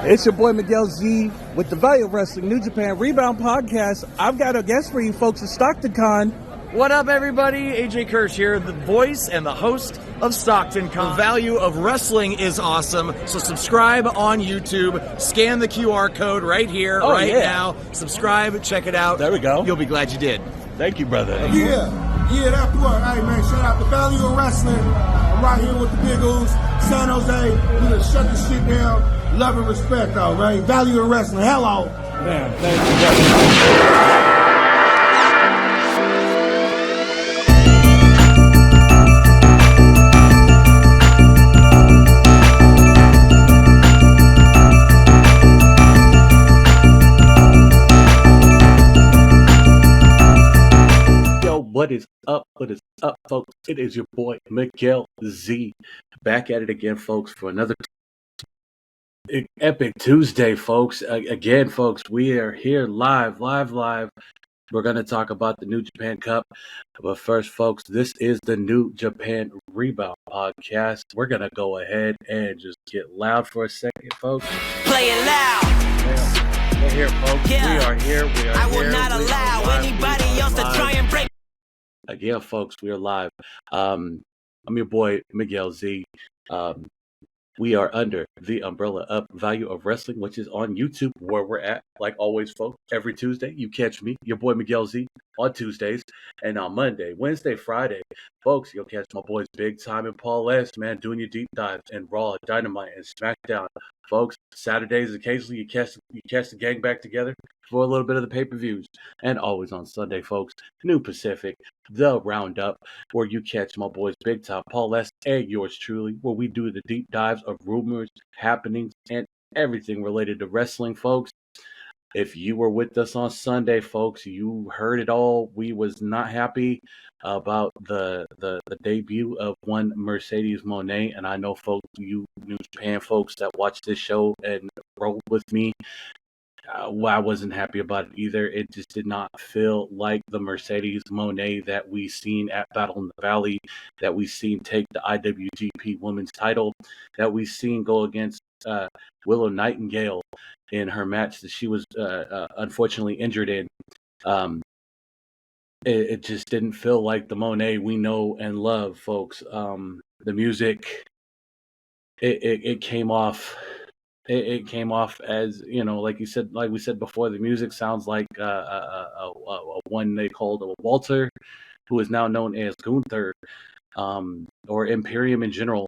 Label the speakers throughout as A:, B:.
A: It's your boy Miguel Z with the Value of Wrestling New Japan Rebound podcast. I've got a guest for you folks at Stockton Con.
B: What up, everybody? AJ Kirsch here, the voice and the host of Stockton Con. The Value of Wrestling is awesome, so subscribe on YouTube. Scan the QR code right here, now. Subscribe, check it out.
A: There we go.
B: You'll be glad you did.
A: Thank you, brother.
C: Yeah, that part. Hey, man, shout out to Value of Wrestling. I'm right here with the Big O's, San Jose. We gonna shut this shit down. Love and respect, though, right? Value of Wrestling. Hello.
A: Man, thank you. What is up? What is up, folks? It is your boy Miguel Z back at it again, folks, for another epic Tuesday, folks. Again, folks, we are here live. We're going to talk about the New Japan Cup. But first, folks, this is the New Japan Rebound podcast. We're going to go ahead and just get loud for a second, folks.
D: Play it loud.
A: We're here, folks.
D: Yeah.
A: We are here.
D: I will not allow anybody else to try and break.
A: Again, folks, we are live. I'm your boy, Miguel Z. We are under the umbrella of Value of Wrestling, which is on YouTube, where we're at. Like always, folks, every Tuesday, you catch me, your boy Miguel Z, on Tuesdays. And on Monday, Wednesday, Friday, folks, you'll catch my boys Big Time and Paul S, man, doing your deep dives and Raw, Dynamite, and SmackDown. Folks, Saturdays, occasionally you catch the gang back together for a little bit of the pay-per-views. And always on Sunday, folks, New Pacific, the Roundup, where you catch my boys Big Time, Paul S, and yours truly, where we do the deep dives of rumors, happenings, and everything related to wrestling, folks. If you were with us on Sunday, folks, you heard it all. We was not happy about the debut of one Mercedes Moné, and I know, folks, you New Japan folks that watch this show and rolled with me, I wasn't happy about it either. It just did not feel like the Mercedes Moné that we seen at Battle in the Valley, that we seen take the IWGP Women's title, that we seen go against Willow Nightingale in her match that she was unfortunately injured in. It just didn't feel like the Moné we know and love, folks. The music, it came off. It came off as, you know, like we said before, the music sounds like a one they called a Walter, who is now known as Gunther, or Imperium in general.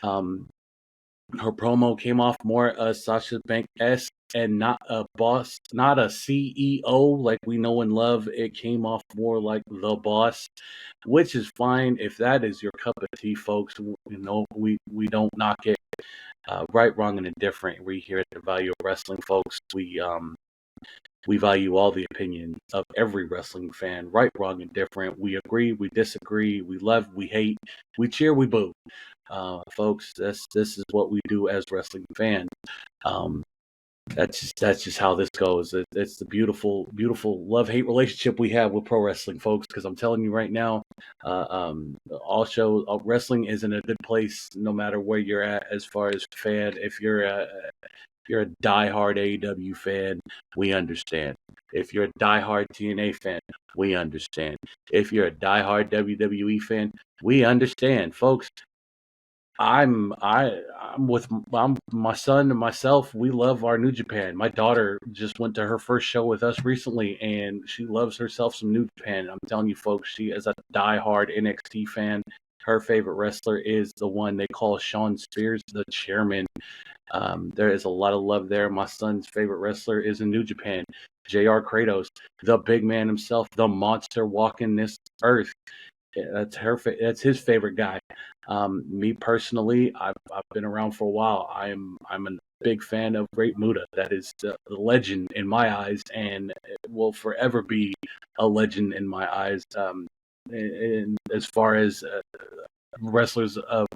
A: Her promo came off more Sasha Banks-esque and not a boss, not a CEO like we know and love. It came off more like the boss, which is fine if that is your cup of tea, folks. You know, we don't knock it. Right, wrong, and indifferent. We here at the Value of Wrestling, folks. We value all the opinion of every wrestling fan. Right, wrong, and different. We agree, we disagree, we love, we hate, we cheer, we boo. Folks, this is what we do as wrestling fans. That's just how this goes. It's the beautiful love-hate relationship we have with pro wrestling, folks. Because I'm telling you right now, wrestling is in a good place no matter where you're at as far as fan. If you're a diehard AEW fan, we understand. If you're a diehard TNA fan, we understand. If you're a diehard WWE fan, we understand, folks. I'm with my son and myself. We love our New Japan. My daughter just went to her first show with us recently, and she loves herself some New Japan. I'm telling you, folks, she is a diehard NXT fan. Her favorite wrestler is the one they call Shawn Spears, the chairman. There is a lot of love there. My son's favorite wrestler is in New Japan, JR Kratos, the big man himself, the monster walking this earth. That's his favorite guy. Me personally, I've been around for a while. I'm a big fan of Great Muta. That is the legend in my eyes, and it will forever be a legend in my eyes. And as far as wrestlers of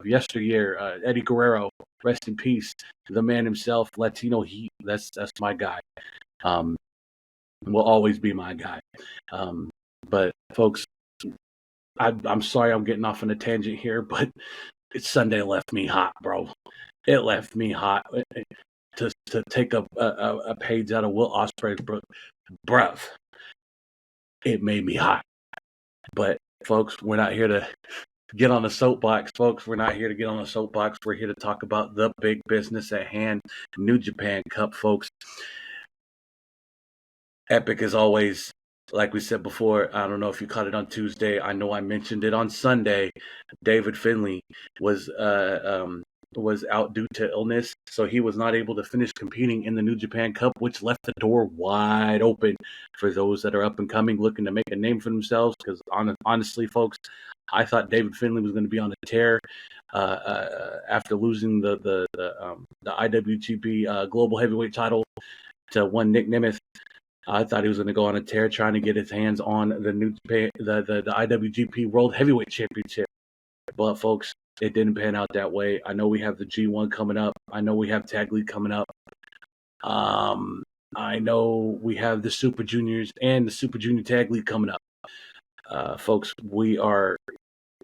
A: yesteryear, Eddie Guerrero, rest in peace. The man himself, Latino Heat. That's my guy. Will always be my guy. But folks, I'm sorry I'm getting off on a tangent here, but Sunday left me hot, bro. It left me hot. to take a page out of Will Ospreay's book, bruv, it made me hot. But folks, we're not here to get on the soapbox, folks. We're not here to get on the soapbox. We're here to talk about the big business at hand, New Japan Cup, folks. Epic as always. Like we said before, I don't know if you caught it on Tuesday. I know I mentioned it on Sunday. David Finlay was out due to illness, so he was not able to finish competing in the New Japan Cup, which left the door wide open for those that are up and coming, looking to make a name for themselves. Because honestly, folks, I thought David Finlay was going to be on a tear after losing the IWGP Global Heavyweight title to one Nick Nemeth. I thought he was going to go on a tear trying to get his hands on the IWGP World Heavyweight Championship. But, folks, it didn't pan out that way. I know we have the G1 coming up. I know we have Tag League coming up. I know we have the Super Juniors and the Super Junior Tag League coming up. Folks, we are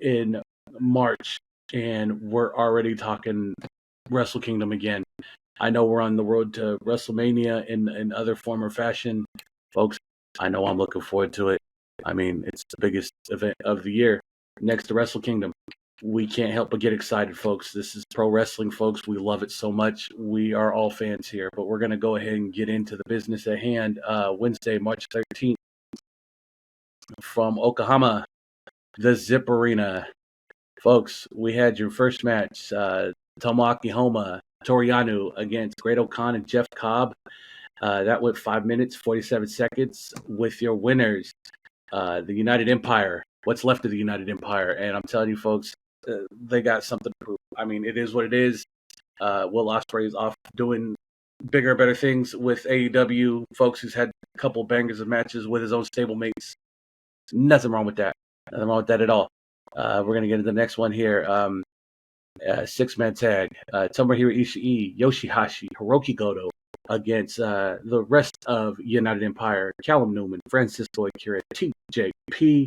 A: in March, and we're already talking Wrestle Kingdom again. I know we're on the road to WrestleMania in other form or fashion. Folks, I know I'm looking forward to it. I mean, it's the biggest event of the year next to Wrestle Kingdom. We can't help but get excited, folks. This is pro wrestling, folks. We love it so much. We are all fans here, but we're going to go ahead and get into the business at hand. Wednesday, March 13th, from Oklahoma, the Zip Arena. Folks, we had your first match, Tomoaki Homa Toriano against Great O'Khan and Jeff Cobb. That went 5 minutes, 47 seconds with your winners, the United Empire. What's left of the United Empire. And I'm telling you, folks, they got something to prove. I mean, it is what it is. Will Ospreay is off doing bigger, better things with AEW. Folks, who's had a couple bangers of matches with his own stablemates. Nothing wrong with that. Nothing wrong with that at all. We're going to get into the next one here. 6-man tag. Tomohiro Ishii, Yoshihashi, Hiroki Goto against the rest of United Empire. Callum Newman, Francisco Akira, TJP.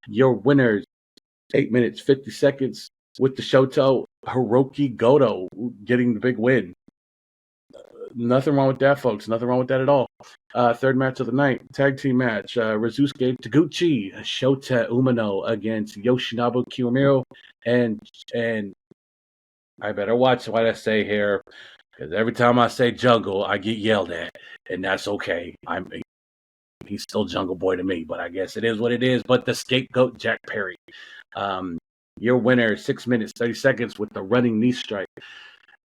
A: Your winners, 8 minutes, 50 seconds with the Shoto, Hiroki Goto getting the big win. Nothing wrong with that, folks. Nothing wrong with that at all. Third match of the night, tag team match. Rizusuke Taguchi, Shota Umino against Yoshinobu Kiyomiya. And I better watch what I say here, because every time I say Jungle, I get yelled at, and that's okay. He's still Jungle Boy to me, but I guess it is what it is. But the scapegoat, Jack Perry. Your winner, 6 minutes, 30 seconds with the running knee strike.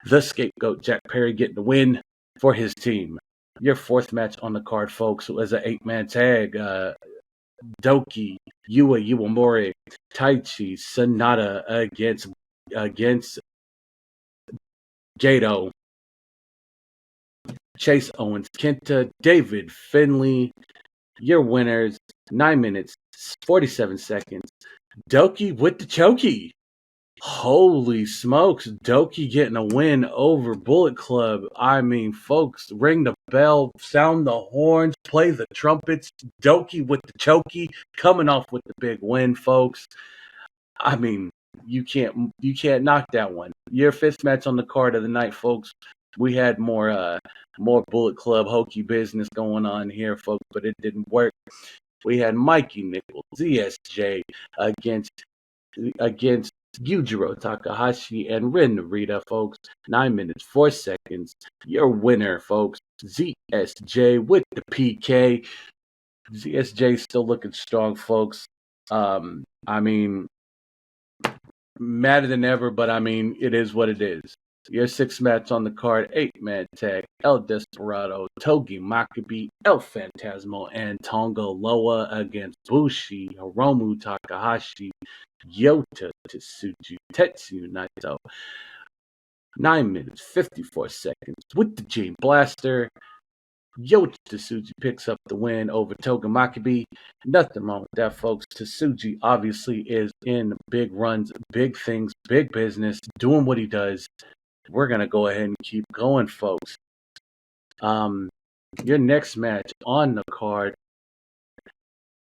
A: The scapegoat, Jack Perry, getting the win for his team. Your fourth match on the card, folks, was an 8-man tag. Doki, Yua Uemura, Taichi, Sonata against Gato, Chase Owens, Kenta, David Finlay. Your winners, 9 minutes, 47 seconds. Doki with the chokey. Holy smokes, Doki getting a win over Bullet Club. I mean, folks, ring the bell, sound the horns, play the trumpets. Doki with the chokey, coming off with the big win, folks. I mean, you can't knock that one. Your fifth match on the card of the night, folks. We had more Bullet Club hokey business going on here, folks, but it didn't work. We had Mikey Nichols, ZSJ against Yujiro Takahashi and Ren Narita, folks. 9 minutes, 4 seconds. Your winner, folks. ZSJ with the PK. ZSJ still looking strong, folks. I mean, madder than ever, but I mean, it is what it is. Your sixth match on the card, 8-man tag, El Desperado, Togi Makabe, El Phantasmo, and Tonga Loa against Bushi, Hiromu Takahashi, Yota Tsuji, Tetsu Naito. 9 minutes, 54 seconds with the Gene Blaster. Yota Tsuji picks up the win over Toga Makabe. Nothing wrong with that, folks. Tsuji obviously is in big runs, big things, big business, doing what he does. We're going to go ahead and keep going, folks. Your next match on the card,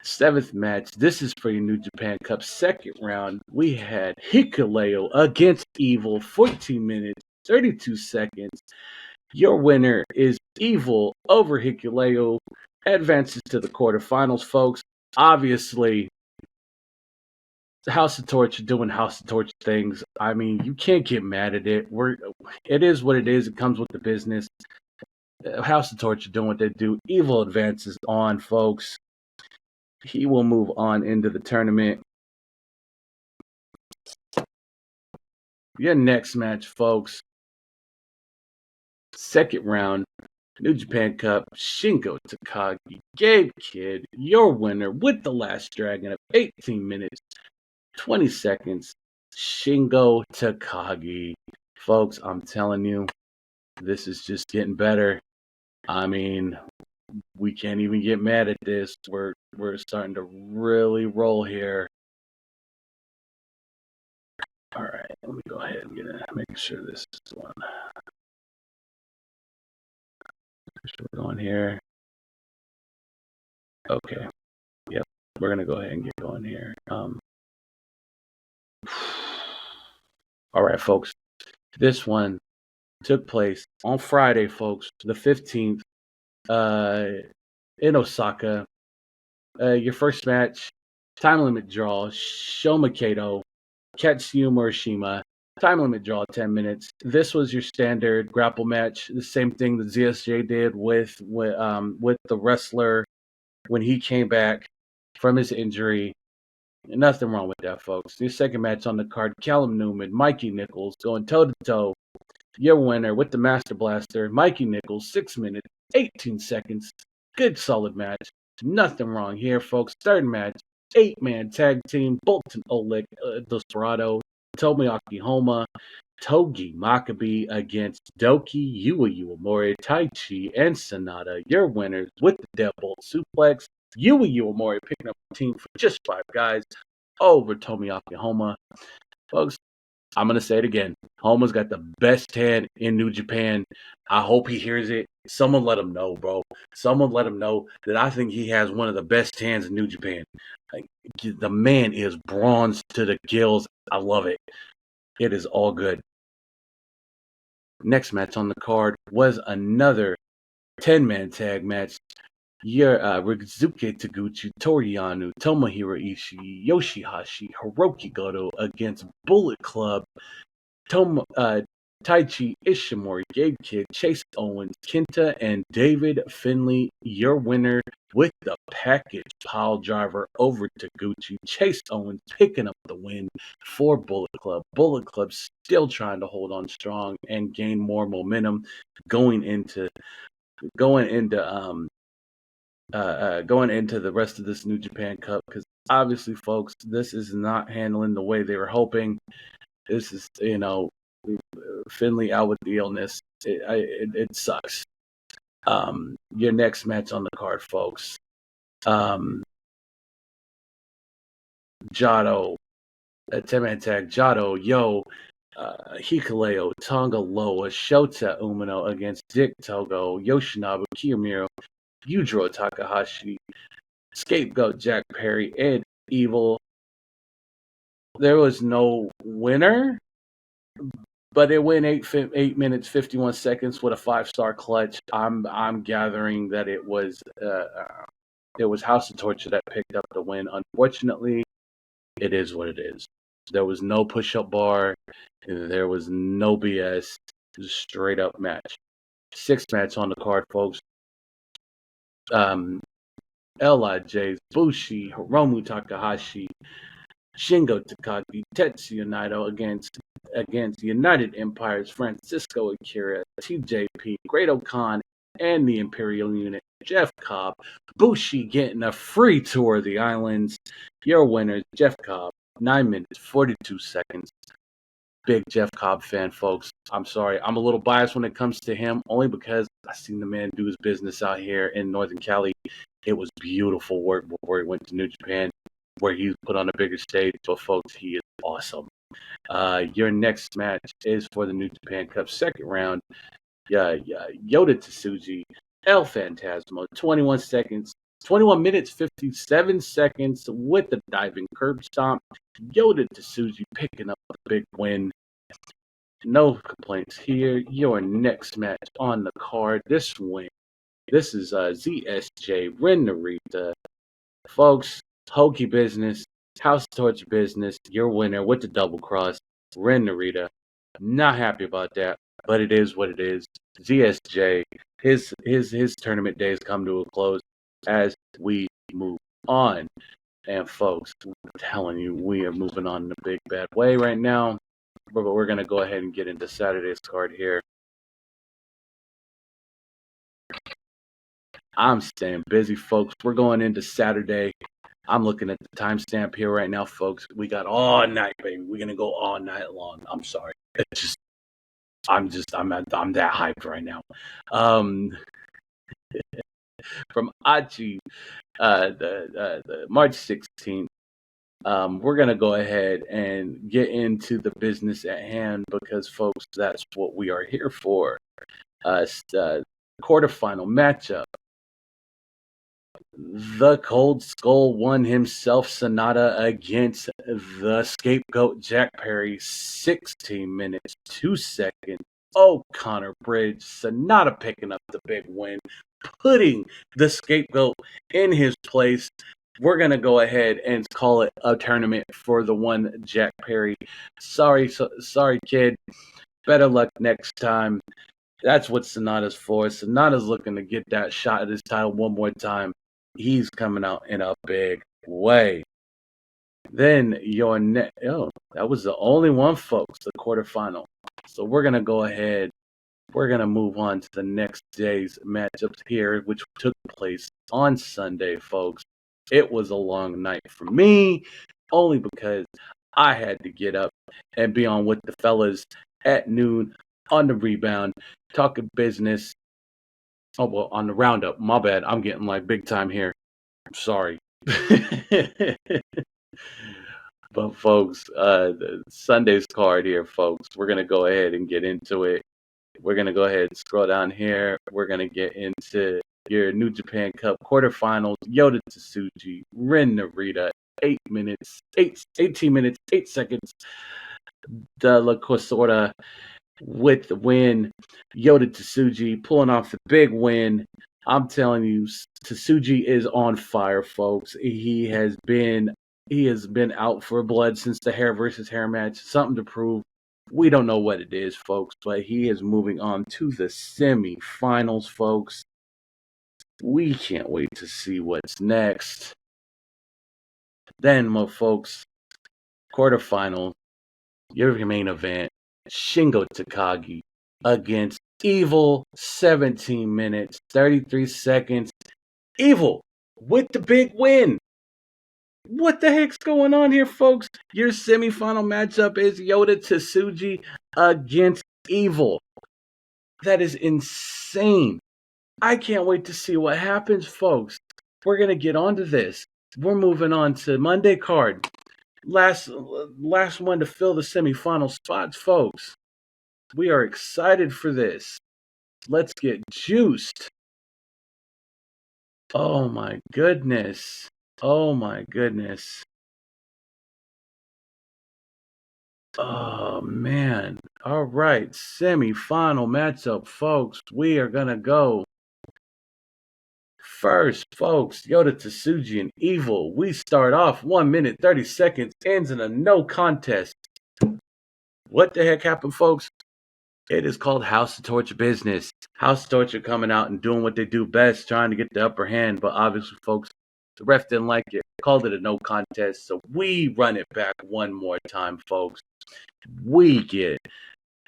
A: 7th match. This is for your New Japan Cup second round. We had Hikuleo against Evil, 14 minutes, 32 seconds. Your winner is Evil over Hikuleo. Advances to the quarterfinals, folks. Obviously, House of Torch doing House of Torch things. I mean, you can't get mad at it. It is what it is. It comes with the business. House of Torch doing what they do. Evil advances on, folks. He will move on into the tournament. Your next match, folks. Second round, New Japan Cup, Shingo Takagi. Gabe Kidd, your winner with the last dragon of 18 minutes, 20 seconds. Shingo Takagi. Folks, I'm telling you, this is just getting better. I mean, we can't even get mad at this. We're starting to really roll here. All right, let me go ahead and make sure this is the one. We're going here. Okay. Yep. We're gonna go ahead and get going here. All right, folks. This one took place on Friday, folks, the 15th, in Osaka. Your first match, time limit draw, Shoma Kato, Katsuyuma Urashima. Time limit draw, 10 minutes. This was your standard grapple match. The same thing that ZSJ did with the wrestler when he came back from his injury. Nothing wrong with that, folks. Your second match on the card, Callum Newman, Mikey Nichols going toe-to-toe. Your winner with the Master Blaster, Mikey Nichols, 6 minutes, 18 seconds. Good, solid match. Nothing wrong here, folks. Third match, 8-man tag team, Bolton Oleg Desperado, Tomoaki Homa, Togi Makabe against Doki, Yua Uemori, Taichi, and Sonata. Your winners with the Deadbolt Suplex. Yua Uemori picking up a team for just 5 guys over Tomoaki Homa. Folks, I'm going to say it again. Homa's got the best hand in New Japan. I hope he hears it. Someone let him know, bro. Someone let him know that I think he has one of the best hands in New Japan. Like, the man is bronze to the gills. I love it. It is all good. Next match on the card was another 10-man tag match. Your Rizuke Taguchi, Toriyanu, Tomohiro Ishii, Yoshihashi, Hiroki Goto against Bullet Club, Taichi Ishimori, Gabe Kidd, Chase Owens, Kenta, and David Finlay. Your winner with the package pile driver over Taguchi. Chase Owens picking up the win for Bullet Club. Bullet Club still trying to hold on strong and gain more momentum going into the rest of this New Japan Cup, because obviously, folks, this is not handling the way they were hoping. This is, Finley out with the illness. It sucks. Your next match on the card, folks. Jado, a 10-man tag. Jado, Hikuleo, Tonga Loa, Shota Umino against Dick Togo, Yoshinobu Kiyomiya, Yujiro Takahashi, Scapegoat Jack Perry, and Evil. There was no winner, but it went 8 minutes 51 seconds with a 5-star clutch. I'm gathering that it was House of Torture that picked up the win. Unfortunately, it is what it is. There was no push-up bar. There was no BS. It was a straight-up match. 6th match on the card, folks. LIJ's Bushi, Hiromu Takahashi, Shingo Takagi, Tetsuya Naito against United Empire's Francisco Akira, TJP, Great Khan, and the Imperial Unit, Jeff Cobb. Bushi getting a free tour of the islands. Your winners, Jeff Cobb, 9 minutes, 42 seconds. Big Jeff Cobb fan, folks. I'm sorry. I'm a little biased when it comes to him, only because I seen the man do his business out here in Northern Cali. It was beautiful work before he went to New Japan, where he was put on a bigger stage. But, folks, he is awesome. Your next match is for the New Japan Cup 2nd round. Yota Tsuji, El Phantasmo, 21 minutes, 57 seconds with the diving curb stomp. Yota Tsuji picking up the big win. No complaints here. Your next match on the card. This is ZSJ Renarita. Folks, Hokey business, House Torch business. Your winner with the double cross, Renarita. Not happy about that, but it is what it is. ZSJ, his tournament days come to a close as we move on. And folks, I'm telling you, we are moving on in a big bad way right now. But we're going to go ahead and get into Saturday's card here. I'm staying busy, folks. We're going into Saturday. I'm looking at the timestamp here right now, folks. We got all night, baby. We're going to go all night long. I'm sorry. I'm that hyped right now. From Achi, the March 16th. We're going to go ahead and get into the business at hand because, folks, that's what we are here for. Quarterfinal matchup. The Cold Skull One himself, Sonata, against the Scapegoat Jack Perry, 16 minutes, 2 seconds. Oh, Connor Bridge, Sonata picking up the big win, putting the Scapegoat in his place. We're going to go ahead and call it a tournament for the one Jack Perry. Sorry, kid. Better luck next time. That's what Sonata's for. Sonata's looking to get that shot at his title one more time. He's coming out in a big way. Then that was the only one, folks, the quarterfinal. So we're going to go ahead. We're going to move on to the next day's matchups here, which took place on Sunday, folks. It was a long night for me, only because I had to get up and be on with the fellas at noon on the Rebound, talking business. Oh, well, on the Roundup. My bad. I'm getting like big time here. I'm sorry. But, folks, Sunday's card here, folks. We're going to go ahead and get into it. We're going to go ahead and scroll down here. We're going to get into your New Japan Cup quarterfinals. Yota Tsuji, Ren Narita, 18 minutes, 8 seconds. De La Corsorta with the win. Yota Tsuji pulling off the big win. I'm telling you, Tsuji is on fire, folks. He has been out for blood since the hair versus hair match. Something to prove. We don't know what it is, folks, but he is moving on to the semifinals, folks. We can't wait to see what's next. Then, my folks, quarterfinal, your main event, Shingo Takagi against Evil, 17 minutes, 33 seconds. Evil with the big win. What the heck's going on here, folks? Your semifinal matchup is Yota Tsuji against Evil. That is insane. I can't wait to see what happens, folks. We're going to get onto this. We're moving on to Monday card. Last one to fill the semifinal spots, folks. We are excited for this. Let's get juiced. Oh, my goodness. Oh, my goodness. Oh, man. All right. Semi-final matchup, folks. We are going to go first, folks. Yota Tsuji and Evil. We start off 1 minute, 30 seconds. Ends in a no contest. What the heck happened, folks? It is called House of Torture business. House of Torture coming out and doing what they do best, trying to get the upper hand. But obviously, folks, the ref didn't like it. Called it a no contest. So we run it back one more time, folks. We get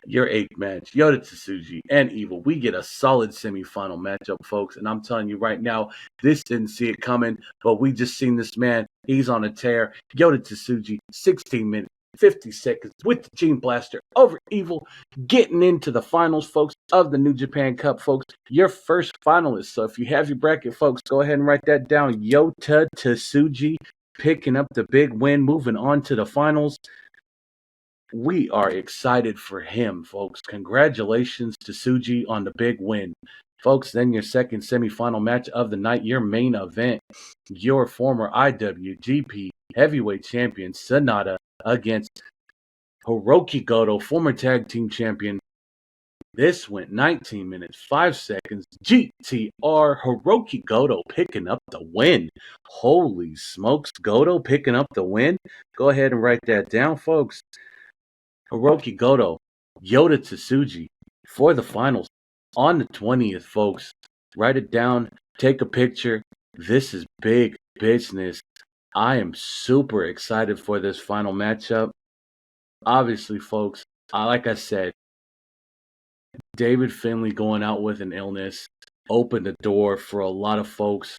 A: your 8th match, Yota Tsuji and Evil. We get a solid semifinal matchup, folks. And I'm telling you right now, this didn't see it coming. But we just seen this man. He's on a tear. Yota Tsuji, 16 minutes. 50 seconds with the Gene Blaster over Evil, getting into the finals, folks, of the New Japan Cup, folks. Your first finalist. So if you have your bracket, folks, go ahead and write that down. Yota Tsuji picking up the big win, moving on to the finals. We are excited for him, folks. Congratulations to Tsuji on the big win. Folks, then your second semifinal match of the night, your main event, your former IWGP heavyweight champion, Sonata, against Hiroki Goto, former tag team champion. This went 19 minutes, 5 seconds. GTR, Hiroki Goto picking up the win. Holy smokes, Goto picking up the win. Go ahead and write that down, folks. Hiroki Goto, Yota Tsuji for the finals on the 20th, folks. Write it down, take a picture. This is big business. I am super excited for this final matchup. Obviously, folks, like I said, David Finlay going out with an illness opened the door for a lot of folks.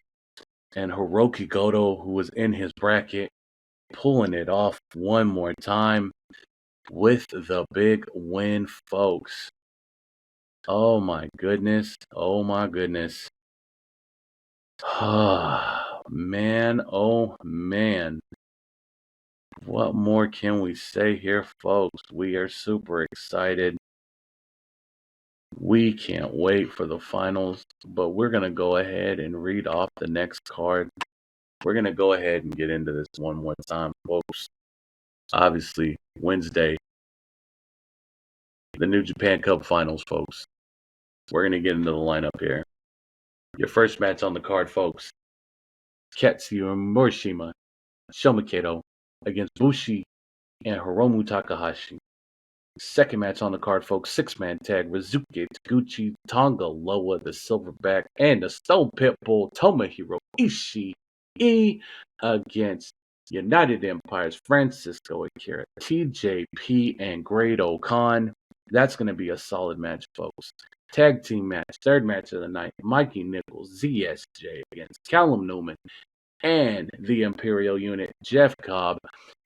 A: And Hiroki Goto, who was in his bracket, pulling it off one more time with the big win, folks. Oh my goodness. Oh my goodness. Man, oh man. What more can we say here, folks? We are super excited. We can't wait for the finals, but we're going to go ahead and read off the next card. We're going to go ahead and get into this one more time, folks. Obviously, Wednesday, the New Japan Cup Finals, folks. We're going to get into the lineup here. Your first match on the card, folks. Katsuya Morishima, Shomiketo against Bushi and Hiromu Takahashi. Second match on the card, folks. 6-man tag. Rizuke Taguchi, Tonga Loa, the Silverback, and the Stone Pitbull, Tomohiro Ishii against United Empires, Francisco Akira, TJP, and Great O'Khan. That's going to be a solid match, folks. Tag team match. Third match of the night. Mikey Nichols, ZSJ against Callum Newman and the Imperial Unit, Jeff Cobb.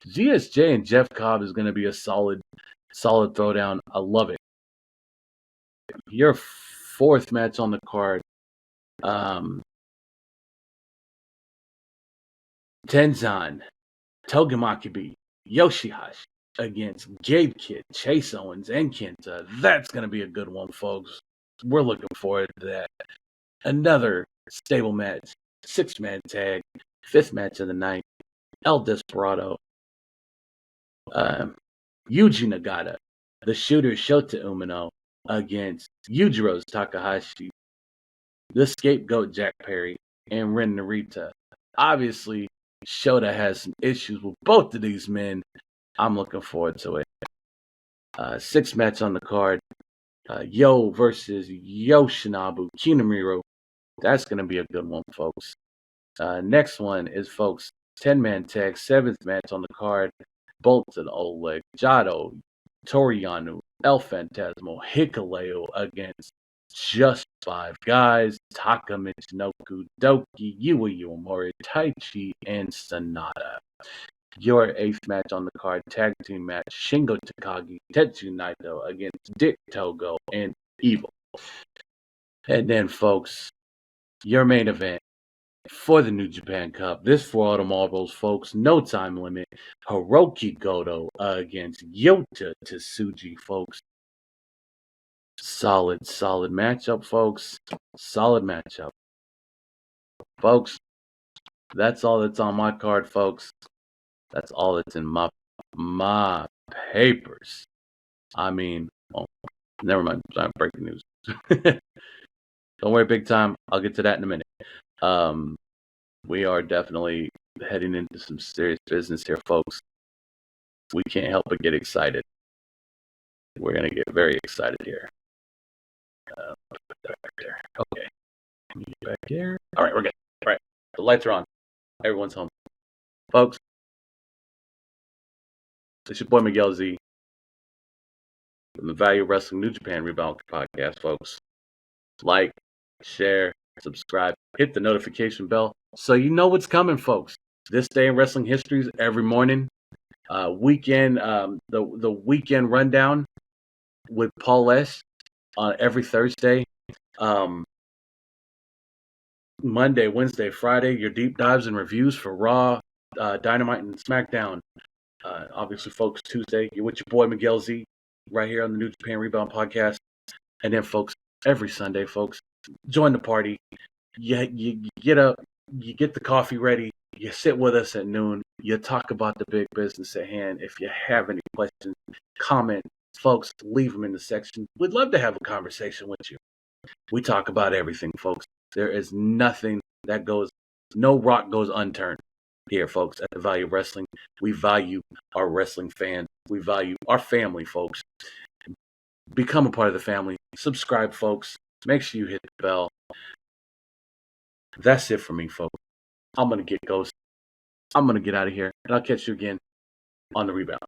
A: ZSJ and Jeff Cobb is going to be a solid throwdown. I love it. Your fourth match on the card, Tenzan Togamakibi Yoshihashi against Gabe Kidd, Chase Owens, and Kenta. That's going to be a good one, folks. We're looking forward to that. Another stable match, 6-man tag, 5th match of the night, El Desperado, Yuji Nagata, the shooter Shota Umino against Yujiro Takahashi, the scapegoat Jack Perry, and Ren Narita. Obviously, Shota has some issues with both of these men. I'm looking forward to it. 6th match on the card, Yo versus Yoshinobu Kinemiro. That's going to be a good one, folks. Next one is, folks, 10-man tag, 7th match on the card. Bolton Oleg, Jado, Toriano, El Phantasmo, Hikuleo against just 5 guys. Taka Michinoku, Doki, Yua Uemori, Taichi, and Sonata. Your 8th match on the card, tag team match, Shingo Takagi, Tetsu Naito against Dick Togo and Evil. And then, folks, your main event for the New Japan Cup. This for all the marbles, folks. No time limit. Hiroki Goto against Yota Tsuji, folks. Solid matchup, folks. Solid matchup. Folks, that's all that's on my card, folks. That's all that's in my papers. I mean, never mind. I'm breaking news. Don't worry, big time. I'll get to that in a minute. We are definitely heading into some serious business here, folks. We can't help but get excited. We're going to get very excited here. Put that back there. Okay. Back here. All right, we're good. All right. The lights are on. Everyone's home. Folks, it's your boy Miguel Z from the Value of Wrestling New Japan Rebound podcast, folks. Like, share, subscribe, hit the notification bell so you know what's coming, folks. This day in wrestling history is every morning. Weekend, the weekend rundown with Paul S. Every Thursday. Monday, Wednesday, Friday, your deep dives and reviews for Raw, Dynamite, and SmackDown. Obviously, folks, Tuesday, you're with your boy Miguel Z right here on the New Japan Rebound podcast. And then, folks, every Sunday, folks, join the party. You get up, you get the coffee ready. You sit with us at noon. You talk about the big business at hand. If you have any questions, comment, folks, leave them in the section. We'd love to have a conversation with you. We talk about everything, folks. There is nothing that goes, no rock goes unturned here, folks, at the Value of Wrestling. We value our wrestling fans. We value our family, folks. Become a part of the family. Subscribe, folks. Make sure you hit the bell. That's it for me, folks. I'm going to get Ghost. I'm going to get out of here, and I'll catch you again on the Rebound.